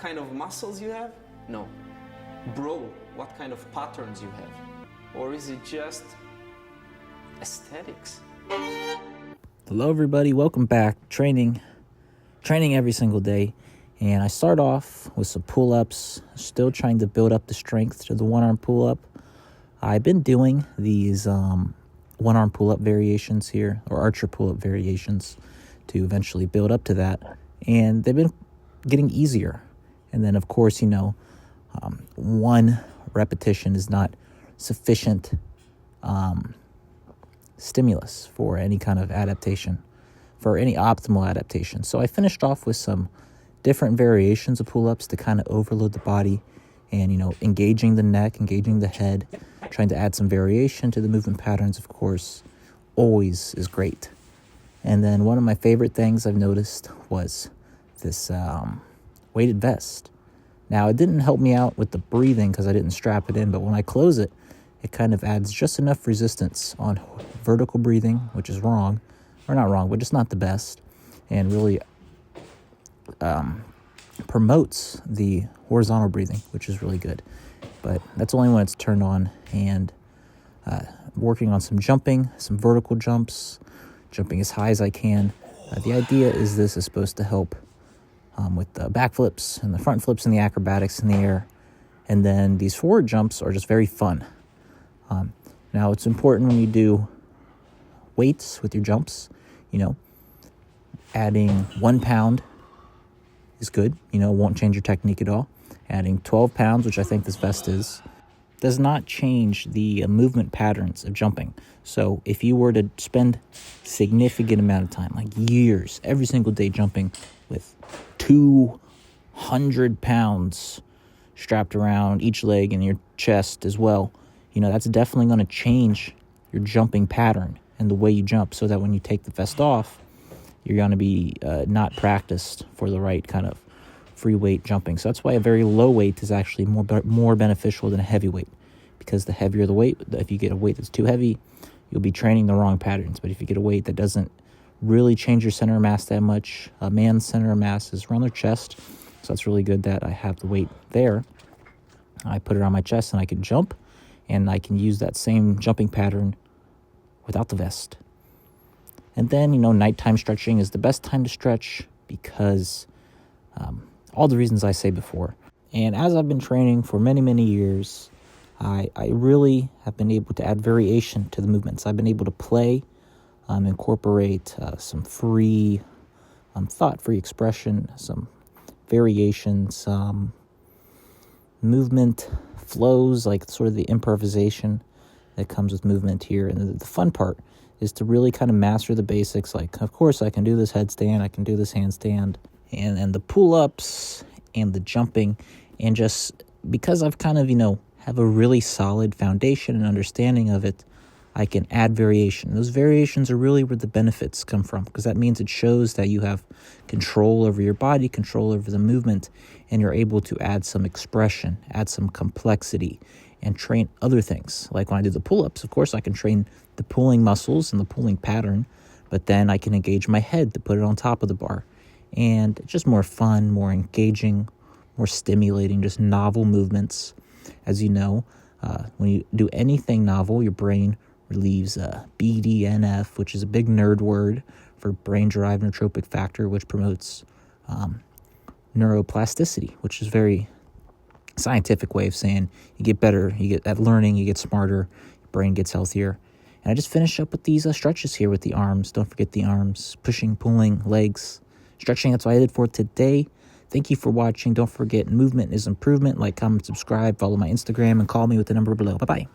kind of muscles you have? No. Bro, what kind of patterns you have? Or is it just aesthetics? Hello everybody, welcome back. Training every single day. And I start off with some pull-ups, still trying to build up the strength to the one-arm pull-up. I've been doing these one-arm pull-up variations here, or archer pull-up variations, to eventually build up to that. And they've been getting easier. And then, of course, one repetition is not sufficient stimulus for any kind of adaptation, for any optimal adaptation. So I finished off with some different variations of pull-ups to kind of overload the body and, engaging the neck, engaging the head, trying to add some variation to the movement patterns, of course, always is great. And then one of my favorite things I've noticed was this weighted vest. Now, it didn't help me out with the breathing because I didn't strap it in, but when I close it, it kind of adds just enough resistance on vertical breathing, which is wrong, or not wrong, but just not the best, and really promotes the horizontal breathing, which is really good. But that's only when it's turned on. And working on some jumping, some vertical jumps, jumping as high as I can. The idea is this is supposed to help with the back flips and the front flips and the acrobatics in the air. And then these forward jumps are just very fun. Now, it's important when you do weights with your jumps, adding 1 pound is good, won't change your technique at all. Adding 12 pounds, which I think this vest is, does not change the movement patterns of jumping. So if you were to spend significant amount of time, like years, every single day jumping with 200 pounds strapped around each leg and your chest as well, that's definitely going to change your jumping pattern and the way you jump, so that when you take the vest off, you're going to be not practiced for the right kind of free weight jumping. So that's why a very low weight is actually more beneficial than a heavy weight, because the heavier the weight, if you get a weight that's too heavy, you'll be training the wrong patterns. But if you get a weight that doesn't really change your center of mass that much, a man's center of mass is around their chest, so that's really good that I have the weight there. I put it on my chest and I can jump, and I can use that same jumping pattern without the vest. And then, nighttime stretching is the best time to stretch because all the reasons I say before. And as I've been training for many, many years, I really have been able to add variation to the movements. I've been able to play, incorporate some free thought-free expression, some variation, some movement flows, like sort of the improvisation that comes with movement here. And the fun part is to really kind of master the basics. Like, of course, I can do this headstand, I can do this handstand, and the pull-ups and the jumping. And just because I've kind of, have a really solid foundation and understanding of it, I can add variation. Those variations are really where the benefits come from, because that means it shows that you have control over your body, control over the movement, and you're able to add some expression, add some complexity, and train other things. Like when I do the pull-ups, of course, I can train the pulling muscles and the pulling pattern, but then I can engage my head to put it on top of the bar. And it's just more fun, more engaging, more stimulating, just novel movements. As you know, when you do anything novel, your brain relieves BDNF, which is a big nerd word for brain-derived neurotrophic factor, which promotes neuroplasticity, which is a very scientific way of saying you get better, you get at learning, you get smarter, your brain gets healthier. And I just finish up with these stretches here with the arms. Don't forget the arms, pushing, pulling, legs, stretching. That's what I did for today. Thank you for watching. Don't forget, movement is improvement. Like, comment, subscribe, follow my Instagram, and call me with the number below. Bye-bye.